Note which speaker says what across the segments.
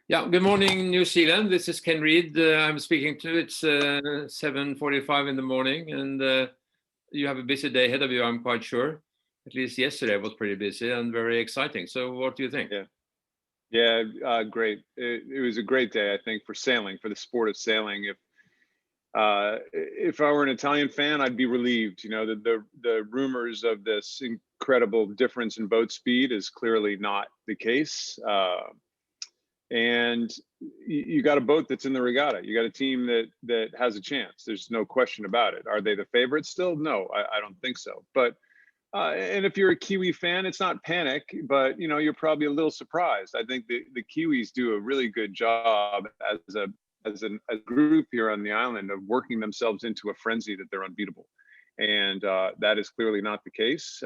Speaker 1: Yeah, good morning, New Zealand. This is Ken Reed. I'm speaking to. It's 7:45 in the morning, and you have a busy day ahead of you, I'm quite sure. At least yesterday was pretty busy and very exciting. So what do you think?
Speaker 2: Great. It was a great day, I think, for sailing, for the sport of sailing. If I were an Italian fan, I'd be relieved. You know, the rumors of this incredible difference in boat speed is clearly not the case. And you got a boat that's in the regatta. You got a team that has a chance. There's no question about it. Are they the favorites still? No, I don't think so. But and if you're a Kiwi fan, it's not panic, but you know you're probably a little surprised. I think the Kiwis do a really good job as a group here on the island of working themselves into a frenzy that they're unbeatable, and that is clearly not the case.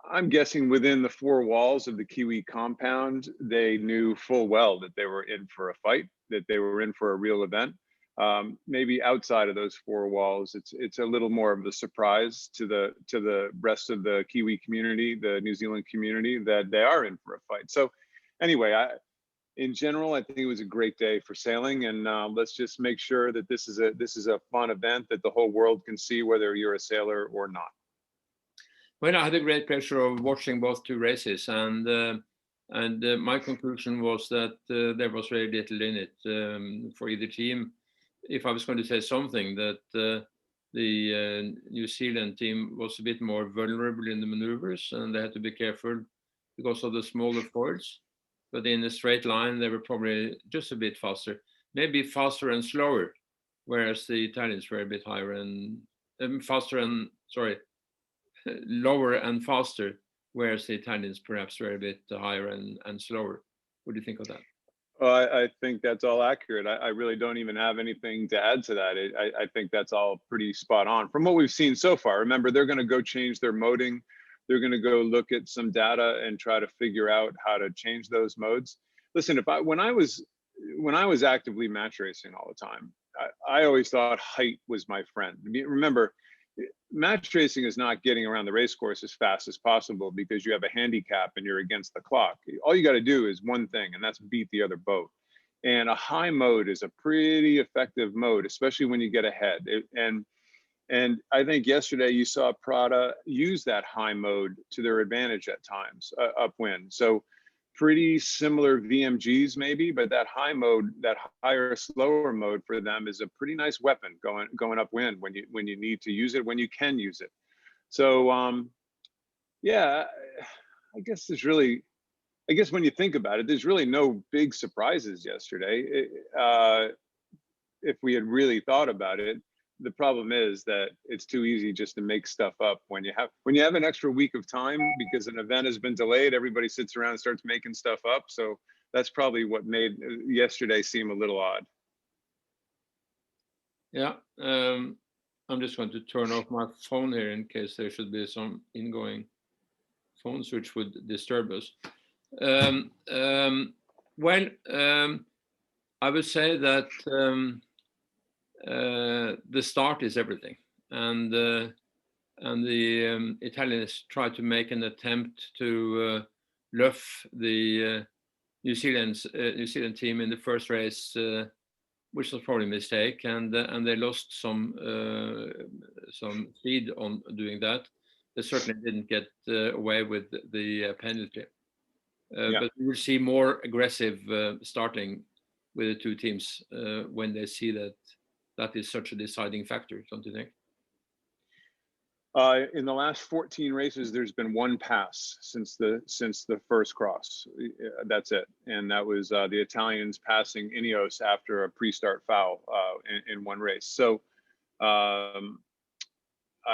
Speaker 2: I'm guessing within the four walls of the Kiwi compound, they knew full well that they were in for a fight, that they were in for a real event. Maybe outside of those four walls, it's a little more of a surprise to the rest of the Kiwi community, the New Zealand community, that they are in for a fight. So, anyway, in general, I think it was a great day for sailing, and let's just make sure that this is a fun event that the whole world can see, whether you're a sailor or not.
Speaker 1: Well, I had a great pleasure of watching both two races, and my conclusion was that there was very little in it for either team. If I was going to say something, that the New Zealand team was a bit more vulnerable in the maneuvers, and they had to be careful because of the smaller foils. But in a straight line, they were probably just a bit faster, maybe faster and slower, whereas the Italians were a bit higher and faster and sorry, lower and faster, whereas the Italians perhaps were a bit higher and slower. What do you think of that?
Speaker 2: Well, I think that's all accurate. I really don't even have anything to add to that. I think that's all pretty spot on from what we've seen so far. Remember, they're going to go change their moding. They're going to go look at some data and try to figure out how to change those modes. Listen, when I was actively match racing all the time, I always thought height was my friend. I mean, remember, match racing is not getting around the race course as fast as possible because you have a handicap and you're against the clock. All you got to do is one thing, and that's beat the other boat. And a high mode is a pretty effective mode, especially when you get ahead. And I think yesterday you saw Prada use that high mode to their advantage at times, upwind. So pretty similar VMGs maybe, but that high mode, that higher, slower mode for them is a pretty nice weapon going upwind when you need to use it, when you can use it. So yeah, I guess when you think about it, there's really no big surprises yesterday. If we had really thought about it, the problem is that it's too easy just to make stuff up when you have an extra week of time because an event has been delayed. Everybody sits around and starts making stuff up. So that's probably what made yesterday seem a little odd.
Speaker 1: Yeah, I'm just going to turn off my phone here in case there should be some ingoing phones which would disturb us. Um, um, well, I would say that the start is everything, and the Italians tried to make an attempt to luff the New Zealand team in the first race, which was probably a mistake, and they lost some speed on doing that. They certainly didn't get away with the penalty,
Speaker 2: Yeah.
Speaker 1: but we will see more aggressive starting with the two teams when they see that that is such a deciding factor, don't you think?
Speaker 2: In the last 14 races, there's been one pass since the first cross. That's it, and that was the Italians passing Ineos after a pre-start foul in one race. So I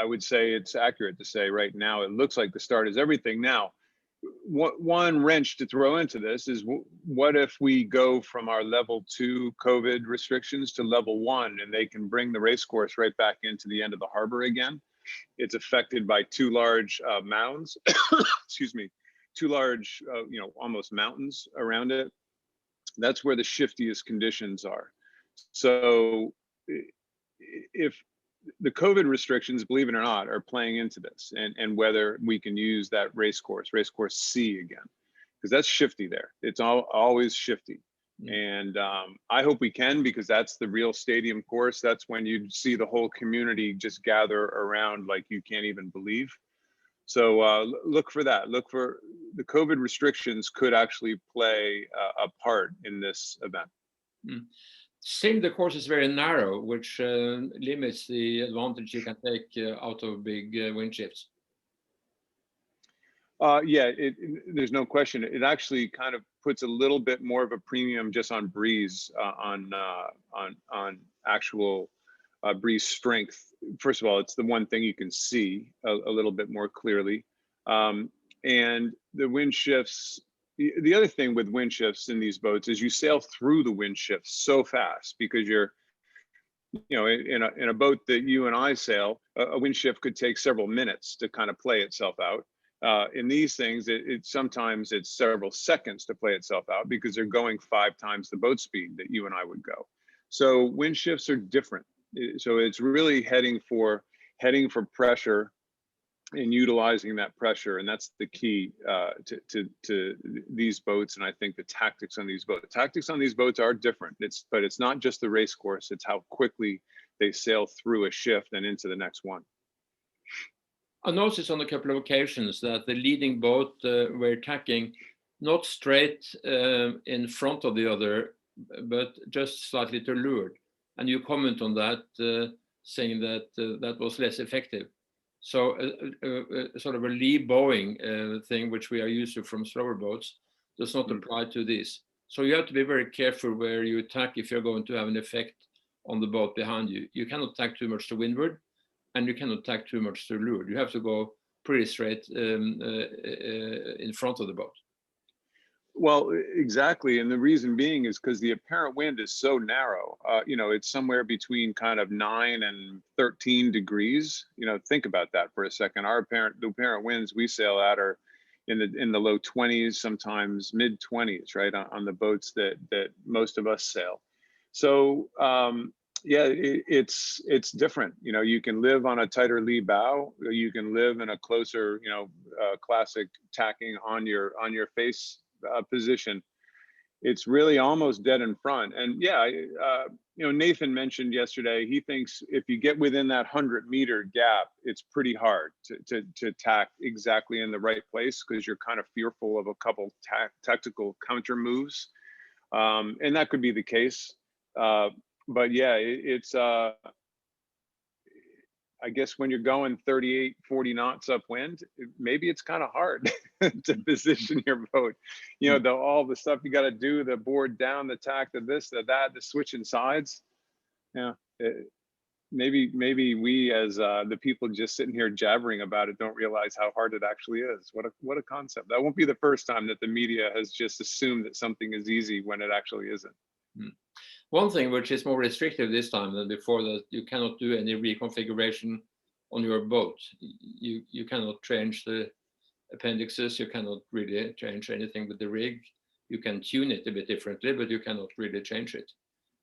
Speaker 2: would say it's accurate to say right now it looks like the start is everything. Now, one wrench to throw into this is what if we go from our level 2 COVID restrictions to level 1, and they can bring the race course right back into the end of the harbor again? It's affected by two large mounds, excuse me, two large, almost mountains around it. That's where the shiftiest conditions are. So if the COVID restrictions, believe it or not, are playing into this, and whether we can use that race course C again, because that's shifty there. It's always shifty. And I hope we can, because that's the real stadium course. That's when you see the whole community just gather around like you can't even believe. So look for that. Look for the COVID restrictions could actually play a part in this event.
Speaker 1: Still, the course is very narrow, which limits the advantage you can take out of big wind shifts.
Speaker 2: Yeah, there's no question. It actually kind of puts a little bit more of a premium just on breeze, on actual breeze strength. First of all, it's the one thing you can see a little bit more clearly, and the wind shifts. The other thing with wind shifts in these boats is you sail through the wind shifts so fast, because you're, in a boat that you and I sail, a wind shift could take several minutes to kind of play itself out. In these things, sometimes it's several seconds to play itself out, because they're going 5 times the boat speed that you and I would go. So wind shifts are different. So it's really heading for pressure and utilizing that pressure, and that's the key to these boats. And I think the tactics on these boats are different. But it's not just the race course; it's how quickly they sail through a shift and into the next one.
Speaker 1: I noticed on a couple of occasions that the leading boat were tacking not straight in front of the other, but just slightly to leeward. And you comment on that, saying that that was less effective. So sort of a Leebowing thing, which we are used to from slower boats, does not apply to this. So you have to be very careful where you tack if you're going to have an effect on the boat behind you. You cannot tack too much to windward, and you cannot tack too much to leeward. You have to go pretty straight in front of the boat.
Speaker 2: Well, exactly. And the reason being is because the apparent wind is so narrow. It's somewhere between kind of 9 and 13 degrees. Think about that for a second. The apparent winds we sail at are in the low 20s, sometimes mid 20s, right, on the boats that most of us sail. So yeah, it's different. You can live on a tighter lee bow. You can live in a closer, classic tacking on your face position. It's really almost dead in front. And yeah, Nathan mentioned yesterday, he thinks if you get within that 100-meter gap, it's pretty hard to tack exactly in the right place, because you're kind of fearful of a couple tactical counter moves, and that could be the case. But yeah, it's I guess when you're going 38, 40 knots upwind, maybe it's kind of hard to position your boat. All the stuff you got to do, the board down, the tack, the this, the that, the switching sides. Maybe we, as the people just sitting here jabbering about it, don't realize how hard it actually is. What a concept. That won't be the first time that the media has just assumed that something is easy when it actually isn't.
Speaker 1: One thing which is more restrictive this time than before, that you cannot do any reconfiguration on your boat. You cannot change the appendixes. You cannot really change anything with the rig. You can tune it a bit differently, but you cannot really change it.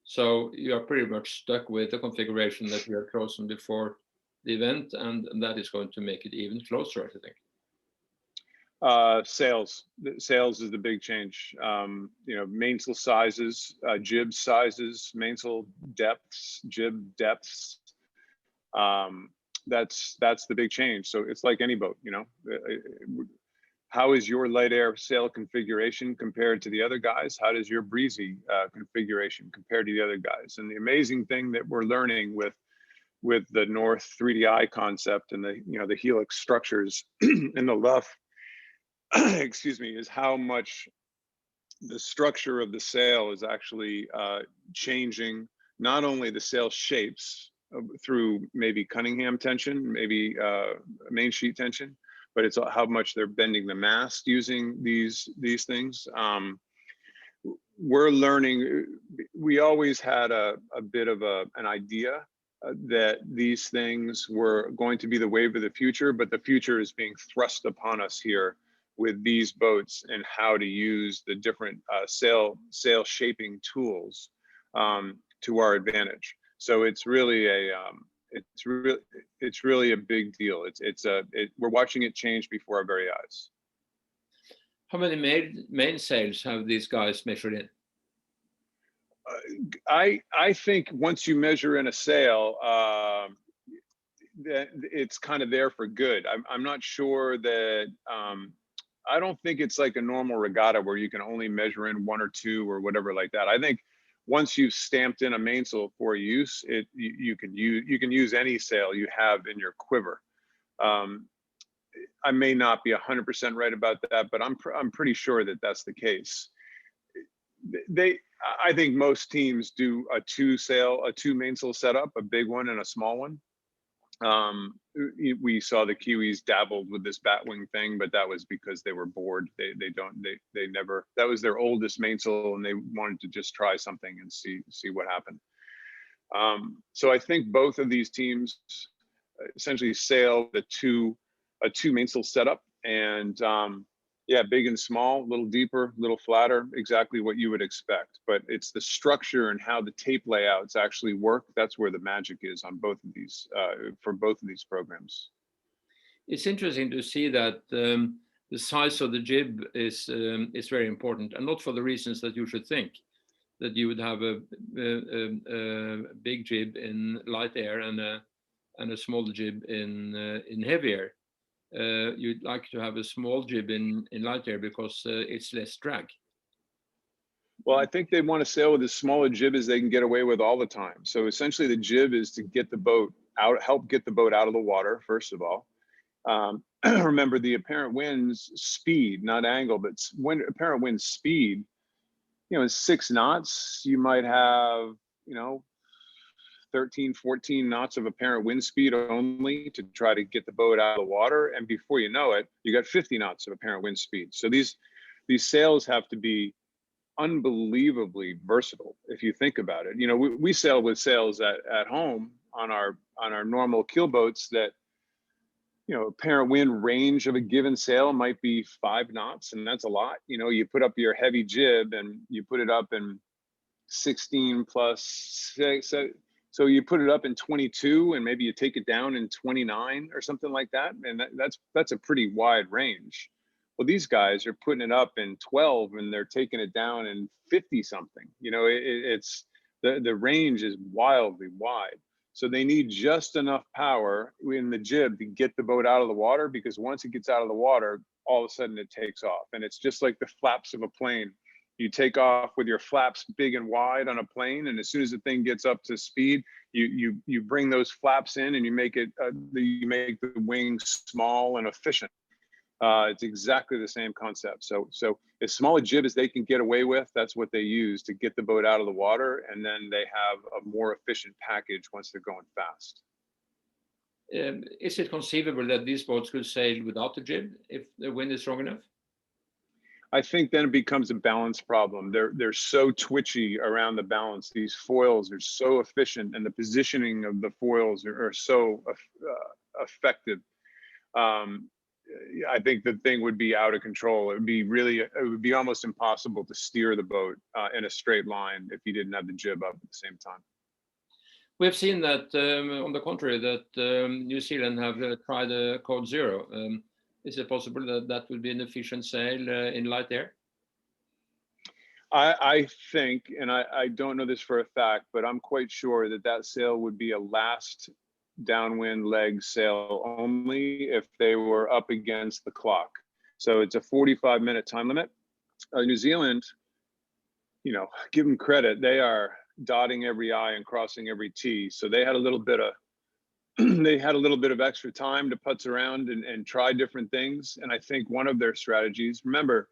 Speaker 1: So you are pretty much stuck with the configuration that we have chosen before the event, and that is going to make it even closer, I think.
Speaker 2: Sails is the big change. Mainsail sizes, jib sizes, mainsail depths, jib depths. That's the big change. So it's like any boat, how is your light air sail configuration compared to the other guys? How does your breezy configuration compare to the other guys? And the amazing thing that we're learning with the North 3DI concept and the helix structures in the luff, excuse me, is how much the structure of the sail is actually changing not only the sail shapes through maybe Cunningham tension, maybe main sheet tension, but it's how much they're bending the mast using these things. We're learning. We always had a bit of an idea that these things were going to be the wave of the future, but the future is being thrust upon us here with these boats and how to use the different sail shaping tools to our advantage. So it's really a big deal. We're watching it change before our very eyes.
Speaker 1: How many mainsails have these guys measured in?
Speaker 2: I think once you measure in a sail, that it's kind of there for good. I'm not sure that I don't think it's like a normal regatta where you can only measure in one or two or whatever like that. I think once you've stamped in a mainsail for use, you can use any sail you have in your quiver. Um, I may not be 100% right about that, but I'm pretty sure that that's the case. I think most teams do a two mainsail setup, a big one and a small one. We saw the Kiwis dabbled with this batwing thing, but that was because they were bored. They never, that was their oldest mainsail and they wanted to just try something and see what happened. So I think both of these teams essentially sail a two mainsail setup, and yeah, big and small, a little deeper, a little flatter, exactly what you would expect. But it's the structure and how the tape layouts actually work. That's where the magic is on both of these, for both of these programs.
Speaker 1: It's interesting to see that the size of the jib is very important, and not for the reasons that you should think, that you would have a big jib in light air and a small jib in heavy air. You'd like to have a small jib in light air because it's less drag.
Speaker 2: Well, I think they want to sail with as small a jib as they can get away with all the time. So essentially the jib is to get the boat out, help get the boat out of the water, first of all. Remember the apparent wind's speed, not angle, but apparent wind speed, is 6 knots. You might have, 13, 14 knots of apparent wind speed only to try to get the boat out of the water. And before you know it, you got 50 knots of apparent wind speed. So these sails have to be unbelievably versatile if you think about it. We sail with sails at home on our normal keel boats that, apparent wind range of a given sail might be 5 knots, and that's a lot. You put up your heavy jib and you put it up in 16 plus 6, so you put it up in 22 and maybe you take it down in 29 or something like that, and that's a pretty wide range. Well, these guys are putting it up in 12 and they're taking it down in 50 something. It's the range is wildly wide. So they need just enough power in the jib to get the boat out of the water, because once it gets out of the water, all of a sudden it takes off. And it's just like the flaps of a plane. You take off with your flaps big and wide on a plane, and as soon as the thing gets up to speed, you bring those flaps in and you make the wings small and efficient. It's exactly the same concept. So as small a jib as they can get away with, that's what they use to get the boat out of the water, and then they have a more efficient package once they're going fast.
Speaker 1: Is it conceivable that these boats could sail without the jib if the wind is strong enough?
Speaker 2: I think then it becomes a balance problem. They're so twitchy around the balance. These foils are so efficient, and the positioning of the foils are so effective. I think the thing would be out of control. It would be almost impossible to steer the boat in a straight line if you didn't have the jib up at the same time.
Speaker 1: We have seen that, on the contrary, that New Zealand have tried a code 0. Is it possible that would be an efficient sail in light air?
Speaker 2: I think, and I don't know this for a fact, but I'm quite sure that sail would be a last downwind leg sail only if they were up against the clock. So it's a 45-minute time limit. New Zealand, give them credit. They are dotting every I and crossing every T. So they had a little bit of extra time to putz around and try different things. And I think one of their strategies, remember,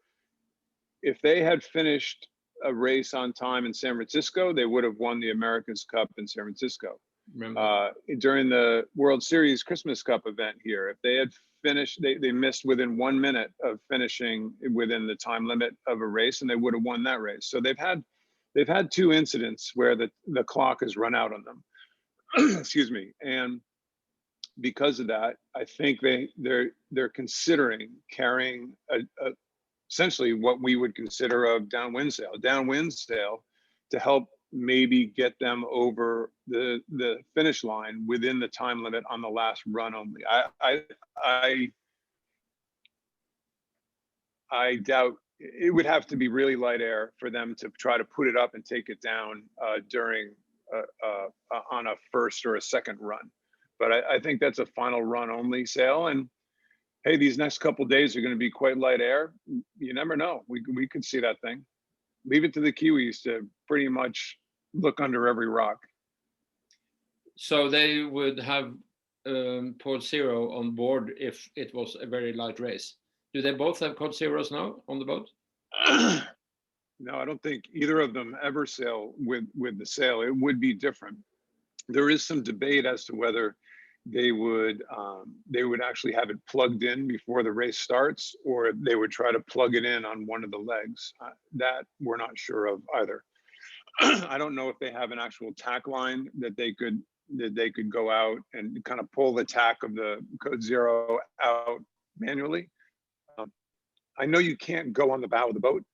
Speaker 2: if they had finished a race on time in San Francisco, they would have won the America's Cup in San Francisco. During the World Series Christmas Cup event here, if they had finished, they missed within 1 minute of finishing within the time limit of a race, and they would have won that race. So they've had 2 incidents where the clock has run out on them. Excuse me. And because of that, I think they're considering carrying essentially what we would consider a downwind sail to help maybe get them over the finish line within the time limit on the last run only. I doubt it would have to be really light air for them to try to put it up and take it down during on a first or a second run. But I think that's a final run only sail. And hey, these next couple of days are going to be quite light air. You never know. We could see that thing. Leave it to the Kiwis to pretty much look under every rock.
Speaker 1: So they would have Code Zero on board if it was a very light race. Do they both have Code Zeros now on the boat?
Speaker 2: No, I don't think either of them ever sail with the sail. It would be different. There is some debate as to whether they would actually have it plugged in before the race starts, or they would try to plug it in on one of the legs. That we're not sure of either. I don't know if they have an actual tack line that they could go out and kind of pull the tack of the Code Zero out manually. I know you can't go on the bow of the boat.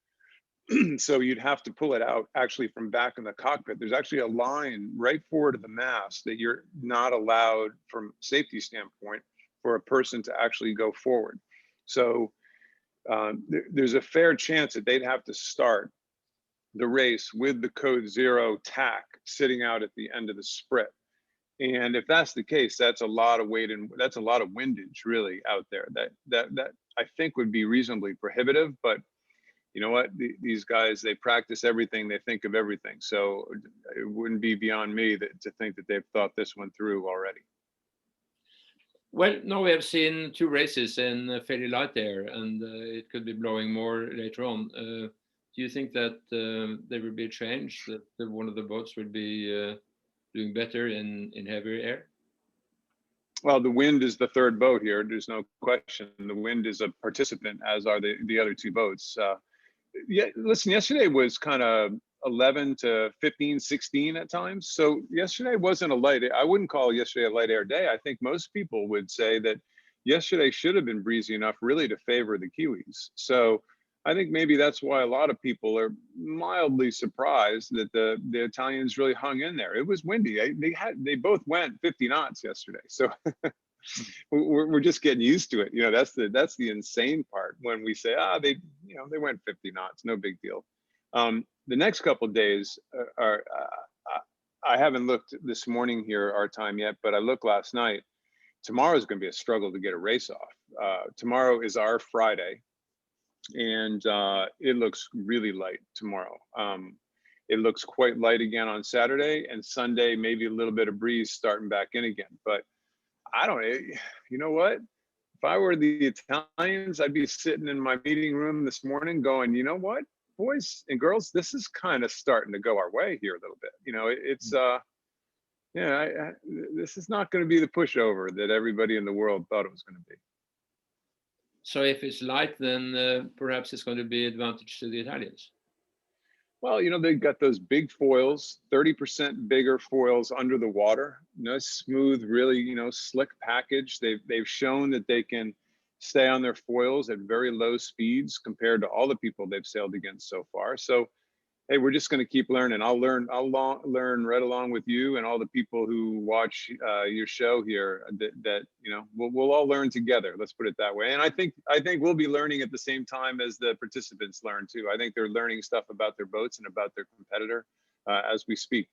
Speaker 2: So you'd have to pull it out actually from back in the cockpit. There's actually a line right forward to the mast that you're not allowed from safety standpoint for a person to actually go forward. So there's a fair chance that they'd have to start the race with the Code Zero tack sitting out at the end of the sprit. And if that's the case, that's a lot of weight and that's a lot of windage really out there that I think would be reasonably prohibitive. But you know what, these guys, they practice everything, they think of everything. So it wouldn't be beyond me to think that they've thought this one through already.
Speaker 1: Well, now we have seen 2 races in fairly light air, and it could be blowing more later on. Do you think that there will be a change, that one of the boats will be doing better in heavier air?
Speaker 2: Well, the wind is the third boat here. There's no question. The wind is a participant, as are the other 2 boats. Yeah, listen, yesterday was kind of 11 to 15, 16 at times. So yesterday wasn't a light, I wouldn't call yesterday a light air day. I think most people would say that yesterday should have been breezy enough really to favor the Kiwis. So I think maybe that's why a lot of people are mildly surprised that the Italians really hung in there. It was windy. They both went 50 knots yesterday. So we're just getting used to it. You know, that's the insane part when we say, they went 50 knots, no big deal. The next couple of days are, I haven't looked this morning here, our time yet, but I looked last night. Tomorrow is going to be a struggle to get a race off. Tomorrow is our Friday, and it looks really light tomorrow. It looks quite light again on Saturday, and Sunday, maybe a little bit of breeze starting back in again. But I don't know, you know what? If I were the Italians, I'd be sitting in my meeting room this morning going, you know what, boys and girls, this is kind of starting to go our way here a little bit. You know, it's, this is not going to be the pushover that everybody in the world thought it was going to be.
Speaker 1: So if it's light, then perhaps it's going to be advantage to the Italians.
Speaker 2: Well, you know, they've got those big foils, 30% bigger foils under the water. Nice, smooth, really, you know, slick package. They've shown that they can stay on their foils at very low speeds compared to all the people they've sailed against so far. So, hey, we're just going to keep learning. I'll learn right along with you and all the people who watch your show here. That you know, we'll all learn together. Let's put it that way. And I think we'll be learning at the same time as the participants learn too. I think they're learning stuff about their boats and about their competitor as we speak.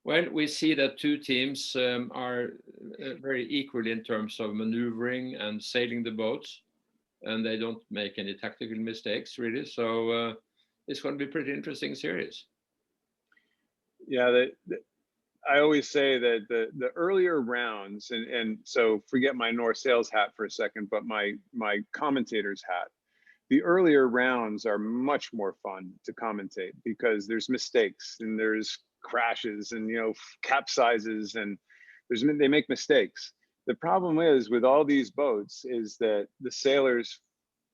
Speaker 1: Well, we see that 2 teams are very equal in terms of maneuvering and sailing the boats, and they don't make any tactical mistakes really. So it's going to be pretty interesting series.
Speaker 2: Yeah, I always say that the earlier rounds, and so forget my North Sails hat for a second, but my commentator's hat. The earlier rounds are much more fun to commentate because there's mistakes and there's crashes and, you know, capsizes, and they make mistakes. The problem is with all these boats is that the sailors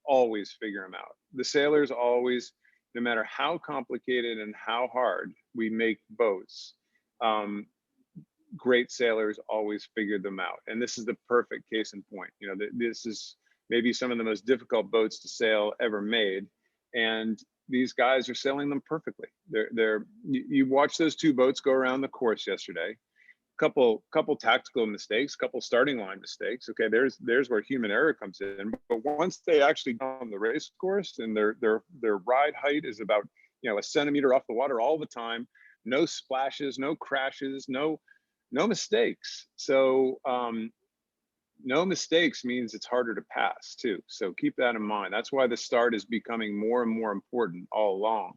Speaker 2: always figure them out. The sailors always, no matter how complicated and how hard we make boats, great sailors always figure them out. And this is the perfect case in point. You know, this is maybe some of the most difficult boats to sail ever made. And these guys are sailing them perfectly. You watch those 2 boats go around the course yesterday. couple tactical mistakes, couple starting line mistakes. Okay, there's where human error comes in. But once they actually go on the race course and their ride height is about, you know, a centimeter off the water all the time, no splashes, no crashes, no mistakes. So no mistakes means it's harder to pass too. So keep that in mind. That's why the start is becoming more and more important all along.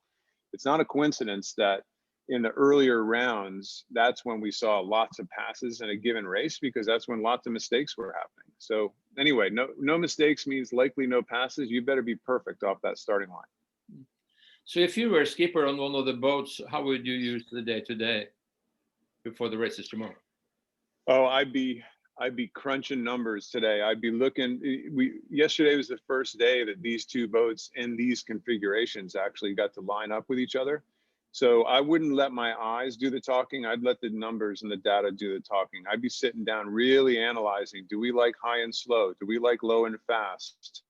Speaker 2: It's not a coincidence that in the earlier rounds, that's when we saw lots of passes in a given race, because that's when lots of mistakes were happening. So anyway, no mistakes means likely no passes. You better be perfect off that starting line.
Speaker 1: So if you were a skipper on one of the boats, how would you use the day to day before the races tomorrow?
Speaker 2: Oh, I'd be crunching numbers today. I'd be looking. Yesterday was the first day that these two boats in these configurations actually got to line up with each other. So I wouldn't let my eyes do the talking. I'd let the numbers and the data do the talking. I'd be sitting down really analyzing. Do we like high and slow? Do we like low and fast?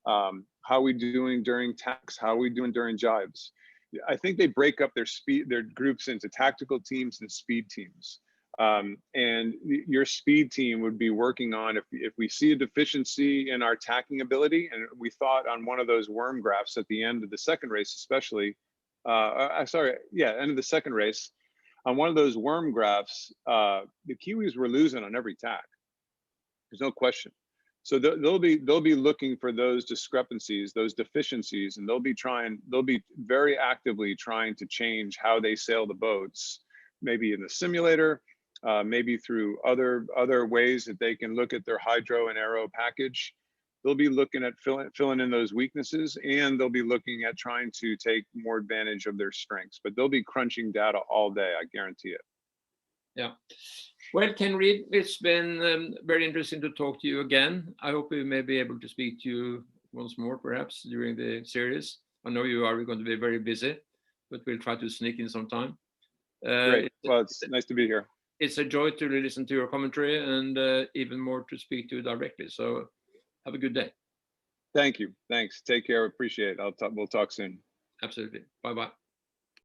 Speaker 2: How are we doing during tacks? How are we doing during jives? I think they break up their groups into tactical teams and speed teams. And your speed team would be working on, if we see a deficiency in our tacking ability, and we thought on one of those worm graphs at the end of the second race, especially, end of the second race, on one of those worm graphs, the Kiwis were losing on every tack. There's no question. So they'll be looking for those discrepancies, those deficiencies, and they'll be very actively trying to change how they sail the boats, maybe in the simulator, maybe through other ways that they can look at their hydro and aero package. They'll be looking at filling in those weaknesses, and they'll be looking at trying to take more advantage of their strengths. But they'll be crunching data all day, I guarantee it.
Speaker 1: Yeah. Well, Ken Reed, it's been very interesting to talk to you again. I hope we may be able to speak to you once more, perhaps, during the series. I know you are going to be very busy, but we'll try to sneak in some time.
Speaker 2: Great. Well, it's nice to be here.
Speaker 1: It's a joy to listen to your commentary, and even more to speak to you directly. So have a good day.
Speaker 2: Thank you. Thanks. Take care. Appreciate it. We'll talk soon.
Speaker 1: Absolutely. Bye-bye.